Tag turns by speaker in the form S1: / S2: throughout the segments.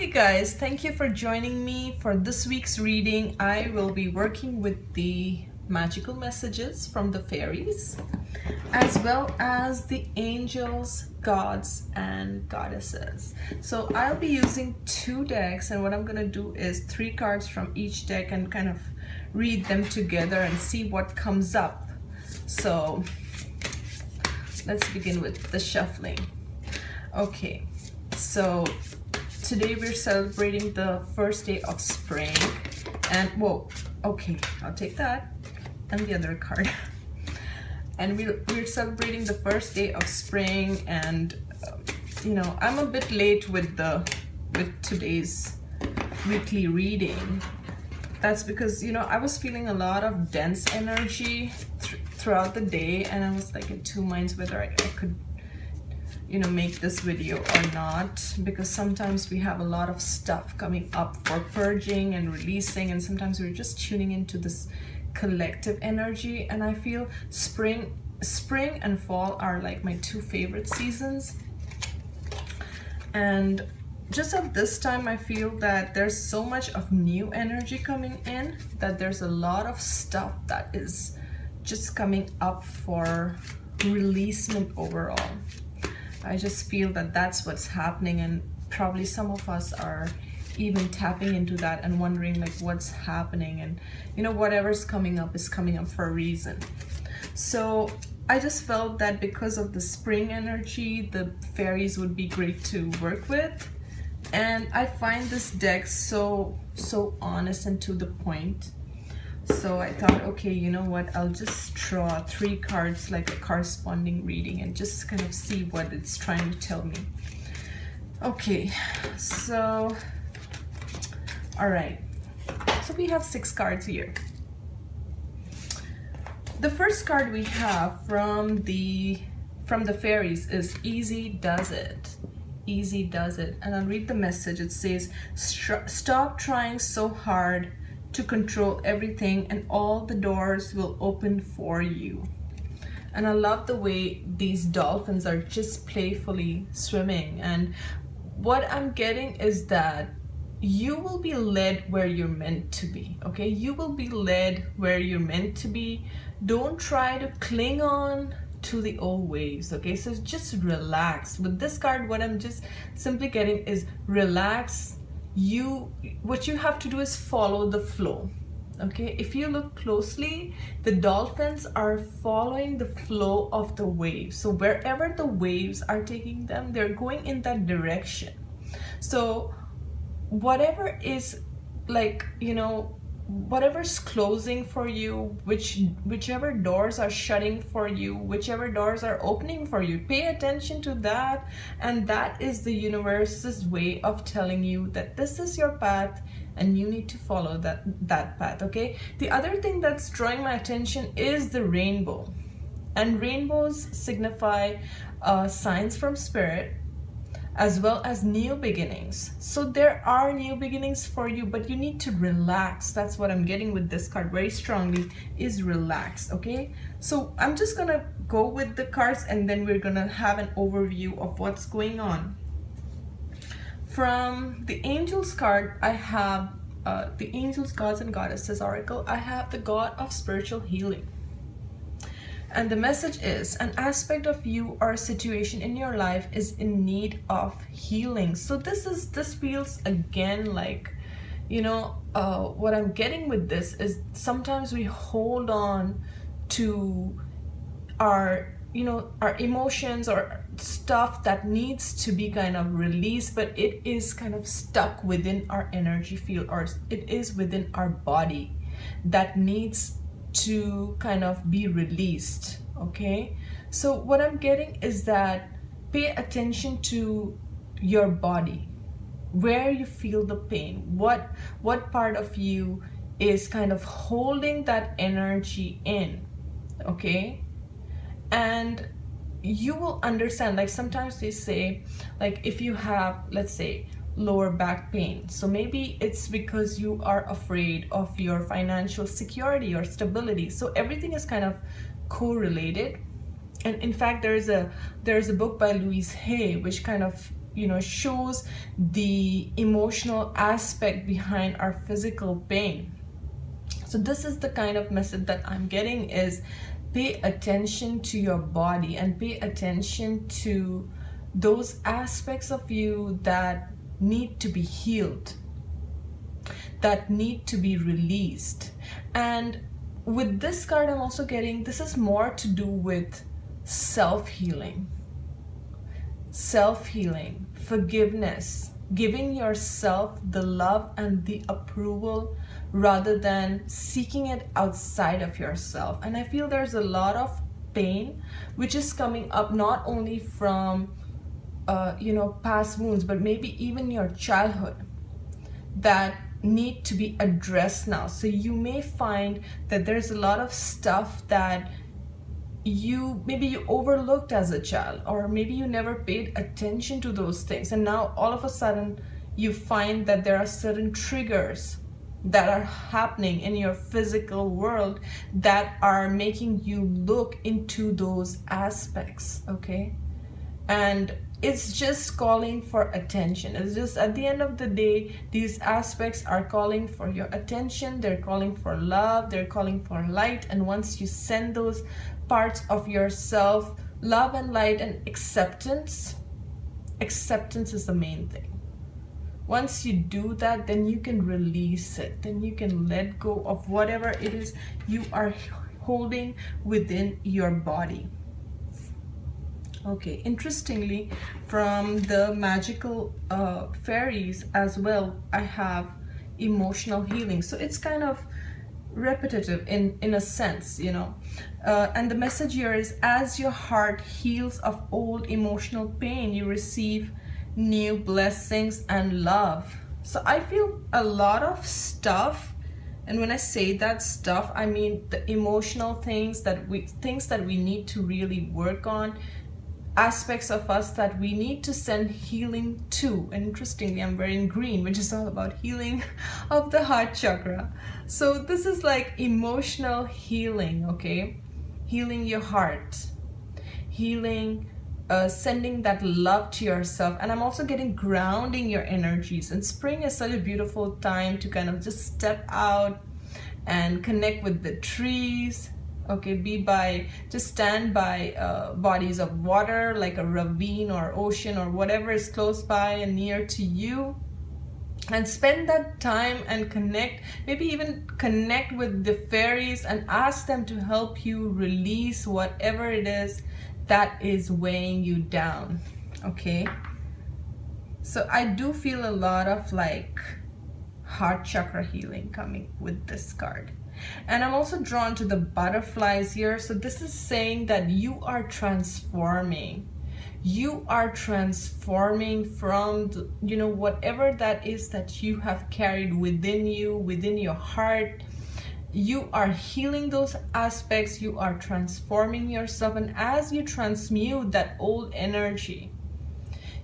S1: Hey guys, thank you for joining me for this week's reading. I will be working with the magical messages from the fairies, as well as the angels, gods, and goddesses. So I'll be using two decks, and what I'm gonna do is 3 cards from each deck and kind of read them together and see what comes up. So let's begin with the shuffling. Okay, so today we're celebrating the first day of spring, and whoa, okay, I'll take that and the other card. And we're celebrating the first day of spring, and you know, I'm a bit late with today's weekly reading. That's because, you know, I was feeling a lot of dense energy throughout the day, and I was like in two minds whether I could, you know, make this video or not, because sometimes we have a lot of stuff coming up for purging and releasing, and sometimes we're just tuning into this collective energy. And I feel spring and fall are like my 2 favorite seasons, and just at this time I feel that there's so much of new energy coming in, that there's a lot of stuff that is just coming up for releasement overall. I just feel that that's what's happening, and probably some of us are even tapping into that and wondering like what's happening, and you know, whatever's coming up is coming up for a reason. So I just felt that because of the spring energy, the fairies would be great to work with, and I find this deck so honest and to the point. So I thought, okay, you know what, I'll just draw 3 cards like a corresponding reading and just kind of see what it's trying to tell me. Okay, so all right, so we have 6 cards here. The first card we have from the fairies is Easy Does It. Easy does it. And I'll read the message. It says, stop trying so hard to control everything, and all the doors will open for you. And I love the way these dolphins are just playfully swimming, and what I'm getting is that you will be led where you're meant to be. Okay, you will be led where you're meant to be. Don't try to cling on to the old waves. Okay, so just relax. With this card, what I'm just simply getting is relax. What you have to do is follow the flow. Okay, if you look closely, the dolphins are following the flow of the waves. So wherever the waves are taking them, they're going in that direction. So whatever is, like, you know, whatever's closing for you, whichever doors are shutting for you, whichever doors are opening for you, pay attention to that. And that is the universe's way of telling you that this is your path and you need to follow that path. Okay, the other thing that's drawing my attention is the rainbow, and rainbows signify signs from spirit, as well as new beginnings. So there are new beginnings for you, but you need to relax. That's what I'm getting with this card very strongly, is relax. Okay, so I'm just gonna go with the cards, and then we're gonna have an overview of what's going on. From the angels card, I have the angels, gods, and goddesses oracle. I have the God of spiritual healing. And the message is, an aspect of you or a situation in your life is in need of healing. So this feels again like, you know, what I'm getting with this is sometimes we hold on to our, you know, our emotions or stuff that needs to be kind of released, but it is kind of stuck within our energy field, or it is within our body that needs to kind of be released. Okay, so what I'm getting is that pay attention to your body, where you feel the pain, what part of you is kind of holding that energy in. Okay, and you will understand, like sometimes they say, like if you have, let's say, lower back pain, so maybe it's because you are afraid of your financial security or stability. So everything is kind of correlated. And in fact, there's a book by Louise Hay which kind of shows the emotional aspect behind our physical pain. So this is the kind of message that I'm getting, is pay attention to your body and pay attention to those aspects of you that need to be healed, that need to be released. And with this card, I'm also getting, this is more to do with self-healing, forgiveness, giving yourself the love and the approval rather than seeking it outside of yourself. And I feel there's a lot of pain which is coming up, not only from past wounds, but maybe even your childhood, that need to be addressed now. So you may find that there's a lot of stuff that maybe you overlooked as a child, or maybe you never paid attention to those things, and now all of a sudden you find that there are certain triggers that are happening in your physical world that are making you look into those aspects, okay? And it's just calling for attention. It's just, at the end of the day, these aspects are calling for your attention. They're calling for love. They're calling for light. And once you send those parts of yourself love and light and acceptance is the main thing. Once you do that, then you can release it. Then you can let go of whatever it is you are holding within your body. Okay, interestingly, from the magical fairies as well, I have emotional healing. So it's kind of repetitive in a sense, and the message here is, as your heart heals of old emotional pain, you receive new blessings and love. So I feel a lot of stuff, and when I say that stuff, I mean the emotional things that we need to really work on, aspects of us that we need to send healing to. And interestingly, I'm wearing green, which is all about healing of the heart chakra. So this is like emotional healing, okay? Healing your heart, healing, sending that love to yourself. And I'm also getting grounding your energies. And spring is such a beautiful time to kind of just step out and connect with the trees. Okay, just stand by bodies of water, like a ravine or ocean or whatever is close by and near to you, and spend that time and connect, maybe even connect with the fairies and ask them to help you release whatever it is that is weighing you down. Okay, so I do feel a lot of like heart chakra healing coming with this card. And I'm also drawn to the butterflies here. So this is saying that you are transforming. You are transforming from, whatever that is that you have carried within you, within your heart. You are healing those aspects. You are transforming yourself. And as you transmute that old energy,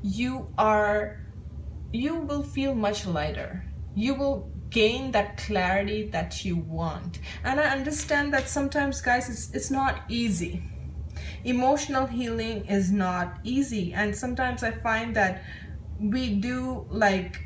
S1: you will feel much lighter. You will gain that clarity that you want. And I understand that sometimes, guys, it's not easy. Emotional healing is not easy, and sometimes I find that we do, like,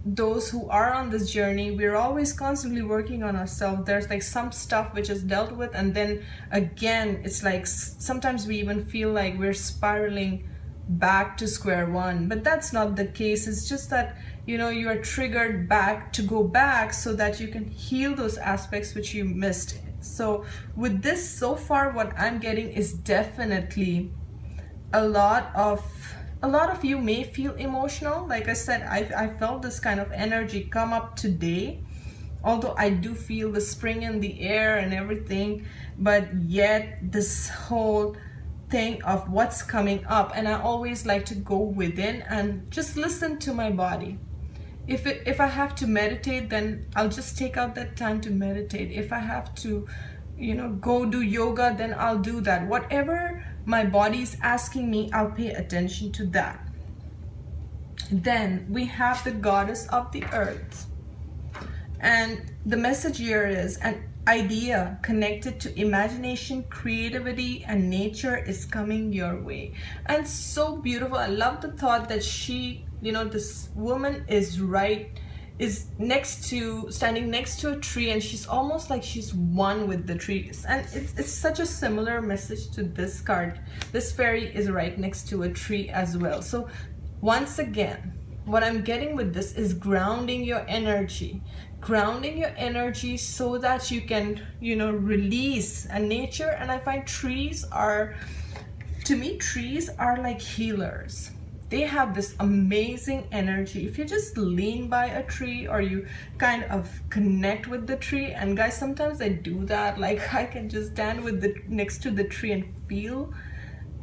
S1: those who are on this journey, we're always constantly working on ourselves. There's like some stuff which is dealt with, and then again it's like sometimes we even feel like we're spiraling back to square one, but that's not the case. It's just that you are triggered back to go back so that you can heal those aspects which you missed. So with this, so far what I'm getting is definitely a lot of you may feel emotional. Like I said, I felt this kind of energy come up today, although I do feel the spring in the air and everything, but yet this whole thing of what's coming up. And I always like to go within and just listen to my body. If I have to meditate, then I'll just take out that time to meditate. If I have to go do yoga, then I'll do that. Whatever my body's asking me, I'll pay attention to that. Then we have the goddess of the earth, and the message here is, and idea connected to imagination, creativity, and nature is coming your way. And so beautiful. I love the thought that she, this woman is standing next to a tree, and she's almost like she's one with the trees. And it's such a similar message to this card. This fairy is right next to a tree as well. So once again, what I'm getting with this is grounding your energy so that you can, release. And nature, and I find trees are like healers. They have this amazing energy. If you just lean by a tree, or you kind of connect with the tree, and guys, sometimes I do that, like I can just stand next to the tree and feel.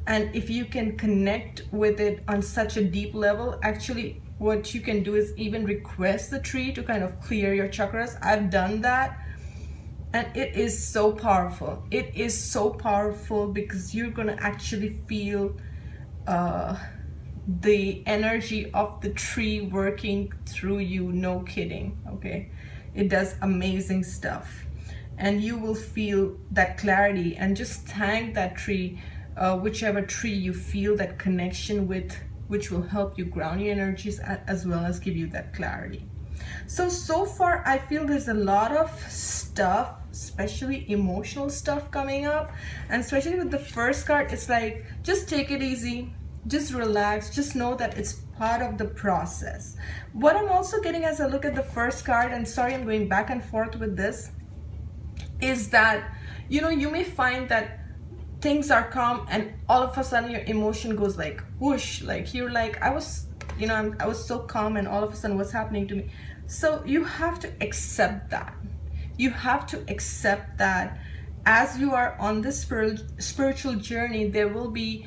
S1: And if you can connect with it on such a deep level, actually what you can do is even request the tree to kind of clear your chakras. I've done that, and it is so powerful. It is so powerful because you're gonna actually feel the energy of the tree working through you. No kidding. Okay, it does amazing stuff, and you will feel that clarity. And just thank that tree, whichever tree you feel that connection with, which will help you ground your energies as well as give you that clarity. So far I feel there's a lot of stuff, especially emotional stuff coming up. And especially with the first card, it's like, just take it easy, just relax, just know that it's part of the process. What I'm also getting as I look at the first card, and sorry I'm going back and forth with this, is that you may find that things are calm, and all of a sudden your emotion goes like whoosh, like you're like, I was so calm, and all of a sudden what's happening to me? So you have to accept that. You have to accept that as you are on this spiritual journey, there will be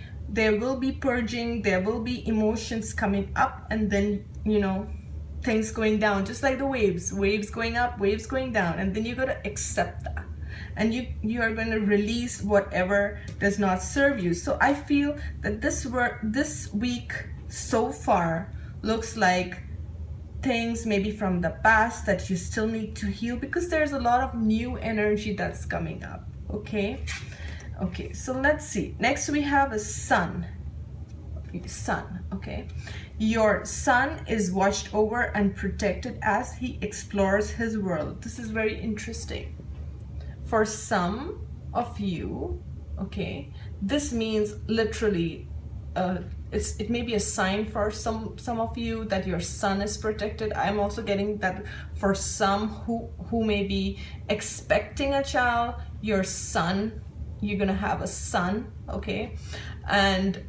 S1: purging, there will be emotions coming up, and then things going down, just like the waves going up, waves going down, and then you got to accept that. And you are going to release whatever does not serve you. So I feel that this week so far looks like things maybe from the past that you still need to heal, because there's a lot of new energy that's coming up. Okay, so let's see. Next we have a sun. Okay, your son is watched over and protected as he explores his world. This is very interesting. For some of you, okay, this means literally, it may be a sign for some of you that your son is protected. I'm also getting that for some who may be expecting a child, your son, you're gonna have a son, okay? And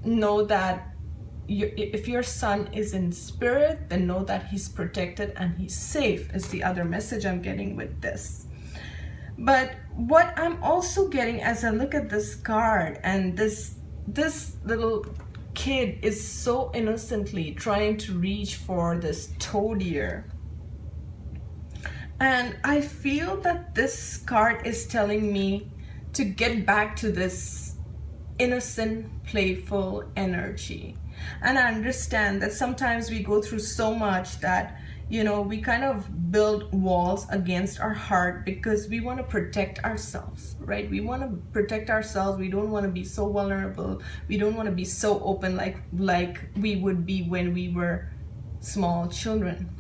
S1: know that if your son is in spirit, then know that he's protected and he's safe, is the other message I'm getting with this. But what I'm also getting as I look at this card, and this little kid is so innocently trying to reach for this toad ear. And I feel that this card is telling me to get back to this innocent, playful energy. And I understand that sometimes we go through so much that we kind of build walls against our heart because we want to protect ourselves, right? We want to protect ourselves. We don't want to be so vulnerable. We don't want to be so open like we would be when we were small children.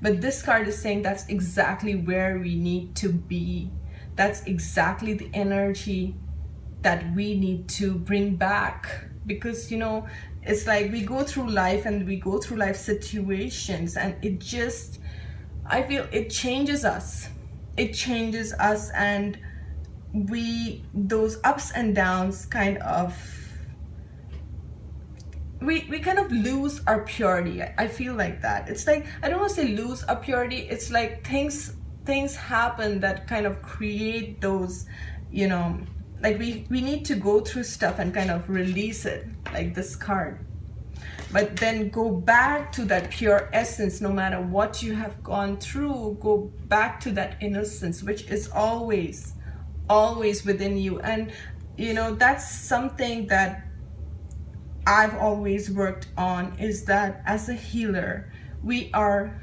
S1: But this card is saying that's exactly where we need to be. That's exactly the energy that we need to bring back, because it's like we go through life and we go through life situations, and I feel it changes us. It changes us, and those ups and downs kind of, we kind of lose our purity. I feel like that. It's like, I don't want to say lose our purity. It's like things happen that kind of create those, like we need to go through stuff and kind of release it, like this card. But then go back to that pure essence. No matter what you have gone through, go back to that innocence, which is always within you. And that's something that I've always worked on, is that as a healer, we are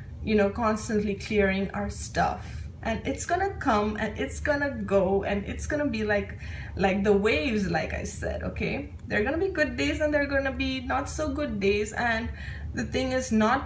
S1: constantly clearing our stuff. and it's gonna come and it's gonna go, and it's gonna be like the waves, like I said. Okay, there are gonna be good days and there are gonna be not so good days, and the thing is not